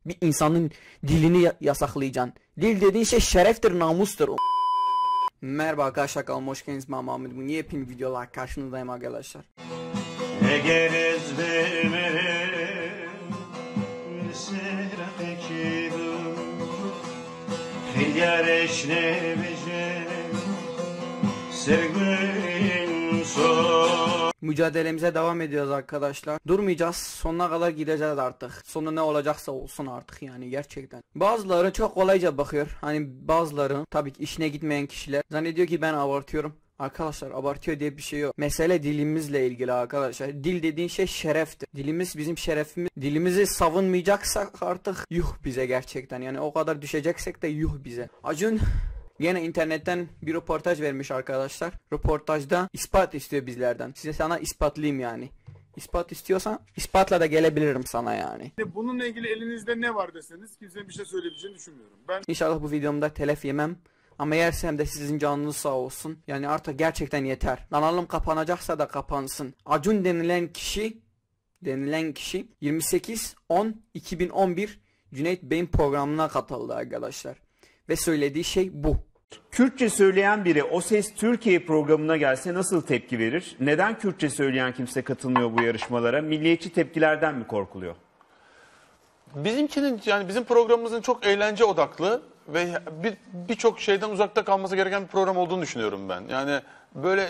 Bir insanın dilini yasaklayacaksın. Dil dediğin şey şereftir, namustur. Merhaba arkadaşlar, kanalıma hoş geldiniz. Ben Mahmut. Bu yepyeni videolar karşınızdayım arkadaşlar. Mücadelemize devam ediyoruz arkadaşlar. Durmayacağız. Sonuna kadar gideceğiz artık. Sonu ne olacaksa olsun artık yani gerçekten. Bazıları çok kolayca bakıyor. Hani bazıları tabii ki işine gitmeyen kişiler zannediyor ki ben abartıyorum. Arkadaşlar abartıyor diye bir şey yok. Mesele dilimizle ilgili arkadaşlar. Dil dediğin şey şereftir. Dilimiz bizim şerefimiz. Dilimizi savunmayacaksak artık yuh bize gerçekten. Yani o kadar düşeceksek de yuh bize. Acun yine internetten bir röportaj vermiş arkadaşlar. Röportajda ispat istiyor bizlerden. Sana ispatlayayım yani. İspat istiyorsan ispatla da gelebilirim sana yani. Bununla ilgili elinizde ne var deseniz kimsenin bir şey söyleyebileceğini düşünmüyorum. İnşallah bu videomda telef yemem. Ama yersem de sizin canınız sağ olsun. Yani artık gerçekten yeter. Kanalım kapanacaksa da kapansın. Acun denilen kişi 28-10-2011 Cüneyt Bey'in programına katıldı arkadaşlar. Ve söylediği şey bu. Kürtçe söyleyen biri O Ses Türkiye programına gelse nasıl tepki verir? Neden Kürtçe söyleyen kimse katılmıyor bu yarışmalara? Milliyetçi tepkilerden mi korkuluyor? Bizimkinin yani bizim programımızın çok eğlence odaklı ve birçok şeyden uzakta kalması gereken bir program olduğunu düşünüyorum ben. Yani böyle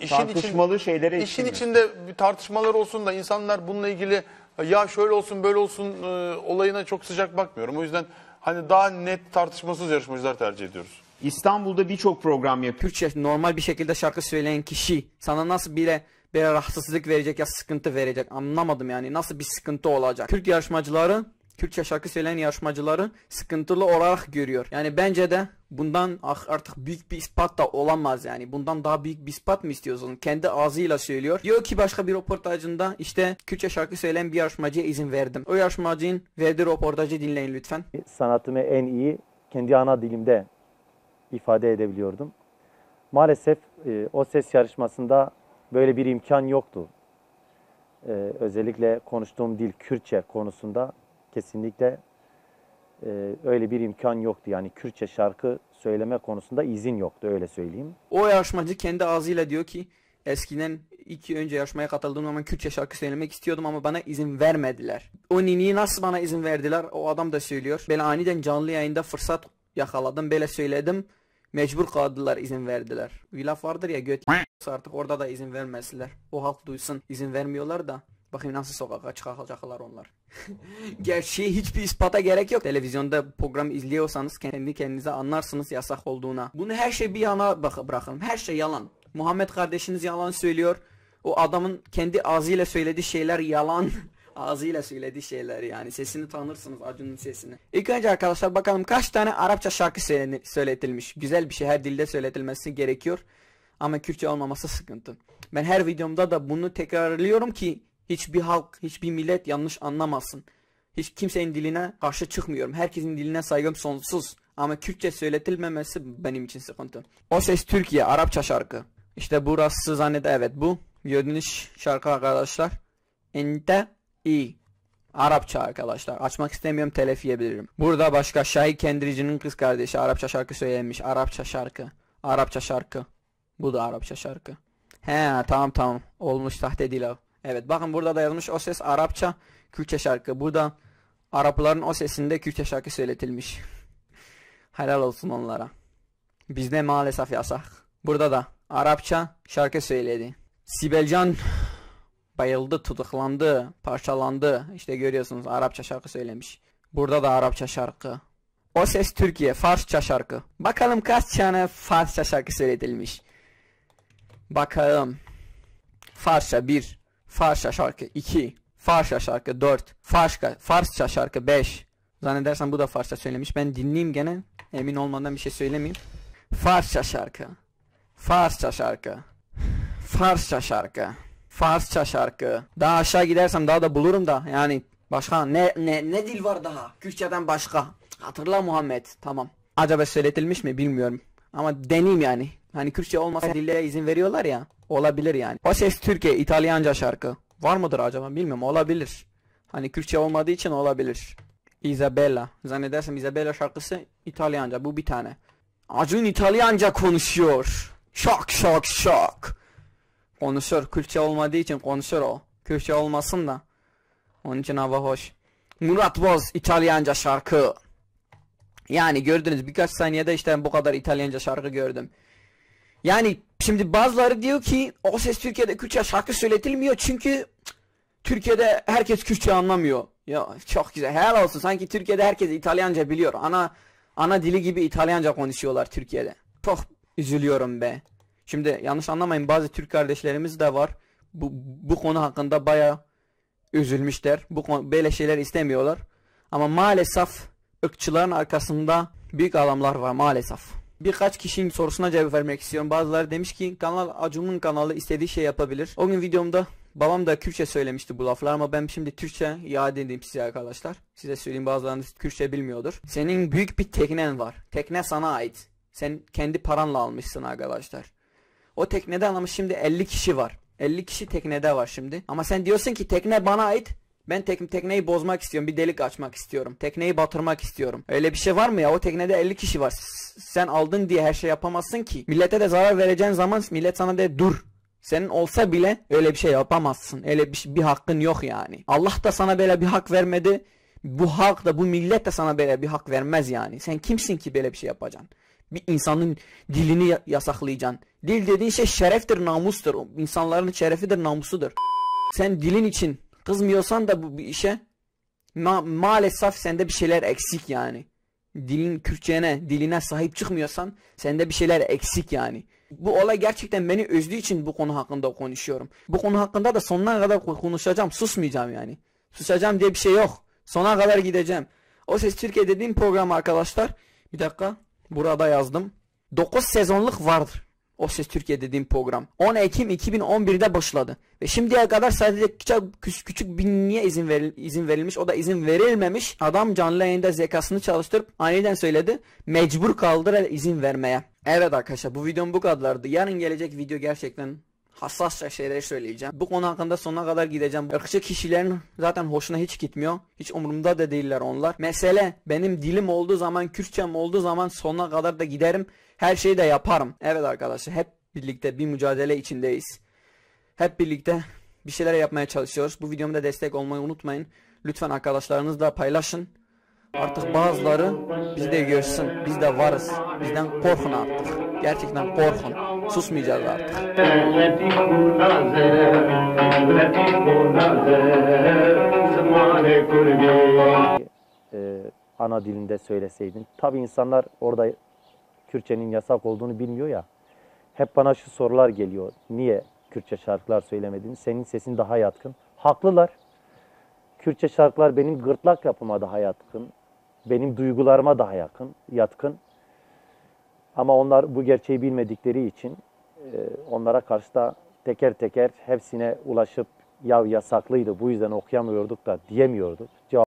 tartışmalı şeylere işin içinde bir tartışmalar olsun da insanlar bununla ilgili ya şöyle olsun böyle olsun olayına çok sıcak bakmıyorum. O yüzden hani daha net tartışmasız yarışmacılar tercih ediyoruz. İstanbul'da birçok program yapıyor. Kürtçe normal bir şekilde şarkı söyleyen kişi sana nasıl bir rahatsızlık verecek ya sıkıntı verecek anlamadım yani nasıl bir sıkıntı olacak. Kürt yarışmacıları Kürtçe şarkı söyleyen yarışmacıları sıkıntılı olarak görüyor. Yani bence de bundan artık büyük bir ispat da olamaz yani. Bundan daha büyük bir ispat mı istiyorsun? Kendi ağzıyla söylüyor. Diyor ki başka bir röportajında işte Kürtçe şarkı söyleyen bir yarışmacıya izin verdim. O yarışmacının verdiği röportajı dinleyin lütfen. Sanatımı en iyi kendi ana dilimde ifade edebiliyordum. Maalesef O Ses yarışmasında böyle bir imkan yoktu. Özellikle konuştuğum dil Kürtçe konusunda kesinlikle öyle bir imkan yoktu. Yani Kürtçe şarkı söyleme konusunda izin yoktu, öyle söyleyeyim. O yarışmacı kendi ağzıyla diyor ki eskiden 2 önce yarışmaya katıldığım zaman Kürtçe şarkı söylemek istiyordum ama bana izin vermediler. O niniyi nasıl bana izin verdiler o adam da söylüyor. Böyle aniden canlı yayında fırsat yakaladım, böyle söyledim. Mecbur kaldılar, izin verdiler. Bir laf vardır ya, göt artık orada da izin vermezler. O halk duysun, izin vermiyorlar da. Bakayım nasıl sokağa çıkacaklar onlar. Gerçi hiçbir ispata gerek yok. Televizyonda program izliyorsanız kendi kendinize anlarsınız yasak olduğuna. Bunu her şey bir yana bırakalım. Her şey yalan. Muhammed kardeşiniz yalan söylüyor. O adamın kendi ağzıyla söylediği şeyler yalan. Ağzıyla söylediği şeyler yani. Sesini tanırsınız, Acun'un sesini. İlk önce arkadaşlar bakalım kaç tane Arapça şarkı söyletilmiş. Güzel bir şey, her dilde söyletilmesi gerekiyor. Ama Kürtçe olmaması sıkıntı. Ben her videomda da bunu tekrarlıyorum ki hiçbir halk, hiçbir millet yanlış anlamasın. Hiç kimsenin diline karşı çıkmıyorum. Herkesin diline saygım sonsuz. Ama Kürtçe söyletilmemesi benim için sıkıntı. O Ses Türkiye Arapça şarkı. İşte burası zanneder, evet bu. Gördüğünüz şarkı arkadaşlar. Ente i. Arapça arkadaşlar. Açmak istemiyorum, telef yiyebilirim. Burada başka Şahi Kendrici'nin kız kardeşi Arapça şarkı söylemiş. Arapça şarkı. Arapça şarkı. Bu da Arapça şarkı. He tamam. Olmuş sahte dil o. Evet bakın burada da yazmış O Ses Arapça Kürtçe şarkı. Burada Arapların o sesinde Kürtçe şarkı söyletilmiş. Helal olsun onlara. Bizde maalesef yasak. Burada da Arapça şarkı söyledi. Sibelcan bayıldı, tutuklandı, parçalandı. İşte görüyorsunuz Arapça şarkı söylemiş. Burada da Arapça şarkı. O Ses Türkiye Farsça şarkı. Bakalım kaç tane Farsça şarkı söyletilmiş. Bakalım. Farsça 1. Farsça şarkı 2. Farsça şarkı 4. Farsça şarkı 5. Zannedersem bu da Farsça söylemiş. Ben dinleyeyim gene. Emin olmadan bir şey söylemeyeyim. Farsça şarkı. Farsça şarkı. Farsça şarkı. Farsça şarkı. Daha aşağı gidersem daha da bulurum da. Yani başka ne dil var daha? Kürtçeden başka. Hatırla Muhammed. Tamam. Acaba söyletilmiş mi bilmiyorum. Ama deneyim yani. Hani Kürtçe olmasa dillere izin veriyorlar ya. Olabilir yani. O Ses Türkiye İtalyanca şarkı. Var mıdır acaba bilmiyorum, olabilir. Hani Kürtçe olmadığı için olabilir. Isabella. Zannedersem Isabella şarkısı İtalyanca. Bu bir tane. Acun İtalyanca konuşuyor. Şok şok şok. Konuşur. Kürtçe olmadığı için konuşur o. Kürtçe olmasın da. Onun için hava hoş. Murat Boz İtalyanca şarkı. Yani gördünüz birkaç saniyede işte bu kadar İtalyanca şarkı gördüm. Yani şimdi bazıları diyor ki O Ses Türkiye'de Kürtçe şarkı söyletilmiyor çünkü Türkiye'de herkes Kürtçe anlamıyor. Ya çok güzel. Helal olsun. Sanki Türkiye'de herkes İtalyanca biliyor. Ana dili gibi İtalyanca konuşuyorlar Türkiye'de. Çok üzülüyorum be. Şimdi yanlış anlamayın, bazı Türk kardeşlerimiz de var. Bu konu hakkında bayağı üzülmüşler. Böyle şeyler istemiyorlar. Ama maalesef ırkçıların arkasında büyük adamlar var maalesef. Birkaç kişinin sorusuna cevap vermek istiyorum. Bazıları demiş ki Acun'un kanalı istediği şey yapabilir. O gün videomda babam da Kürtçe söylemişti bu laflar ama ben şimdi Türkçe iade edeyim size arkadaşlar. Size söyleyeyim, bazılarınız Kürtçe bilmiyordur. Senin büyük bir teknen var. Tekne sana ait. Sen kendi paranla almışsın arkadaşlar. O tekneden ama şimdi 50 kişi var. 50 kişi teknede var şimdi. Ama sen diyorsun ki tekne bana ait. Ben tekneyi bozmak istiyorum. Bir delik açmak istiyorum. Tekneyi batırmak istiyorum. Öyle bir şey var mı ya? O teknede 50 kişi var. Sen aldın diye her şey yapamazsın ki. Millete de zarar vereceğin zaman millet sana de dur. Senin olsa bile öyle bir şey yapamazsın. Öyle bir hakkın yok yani. Allah da sana böyle bir hak vermedi. Bu halk da bu millet de sana böyle bir hak vermez yani. Sen kimsin ki böyle bir şey yapacaksın? Bir insanın dilini yasaklayacaksın. Dil dediğin şey şereftir, namustur. İnsanların şerefidir, namusudur. Sen dilin için kızmıyorsan da bu bir işe maalesef sende bir şeyler eksik yani. Dilin diline sahip çıkmıyorsan sende bir şeyler eksik yani. Bu olay gerçekten beni üzdüğü için bu konu hakkında konuşuyorum. Bu konu hakkında da sonuna kadar konuşacağım. Susmayacağım yani. Susacağım diye bir şey yok. Sona kadar gideceğim. O Ses Türkiye dediğim program arkadaşlar. Bir dakika. Burada yazdım. 9 sezonluk vardır. O Ses Türkiye dediğim program. 10 Ekim 2011'de başladı. Ve şimdiye kadar sadece küçük bir niye izin verilmiş. O da izin verilmemiş. Adam canlı yayında zekasını çalıştırıp aniden söyledi. Mecbur kaldı izin vermeye. Evet arkadaşlar, bu videom bu kadardı. Yarın gelecek video gerçekten hassasça şeyler söyleyeceğim. Bu konu hakkında sonuna kadar gideceğim. Irkçı kişilerin zaten hoşuna hiç gitmiyor. Hiç umurumda da değiller onlar. Mesele benim dilim olduğu zaman, Kürtçem olduğu zaman sonuna kadar da giderim. Her şeyi de yaparım. Evet arkadaşlar, hep birlikte bir mücadele içindeyiz. Hep birlikte bir şeyler yapmaya çalışıyoruz. Bu videomda destek olmayı unutmayın. Lütfen arkadaşlarınızla paylaşın. Artık bazıları bizi de görsün. Biz de varız. Bizden korkun artık. Gerçekten korkun. Susmayacağız artık. Ana dilinde söyleseydin. Tabi insanlar orada Kürtçenin yasak olduğunu bilmiyor ya. Hep bana şu sorular geliyor. Niye Kürtçe şarkılar söylemedin? Senin sesin daha yatkın. Haklılar. Kürtçe şarkılar benim gırtlak yapıma daha yatkın. Benim duygularıma daha yatkın. Ama onlar bu gerçeği bilmedikleri için onlara karşı da teker teker hepsine ulaşıp ya yasaklıydı bu yüzden okuyamıyorduk da diyemiyorduk.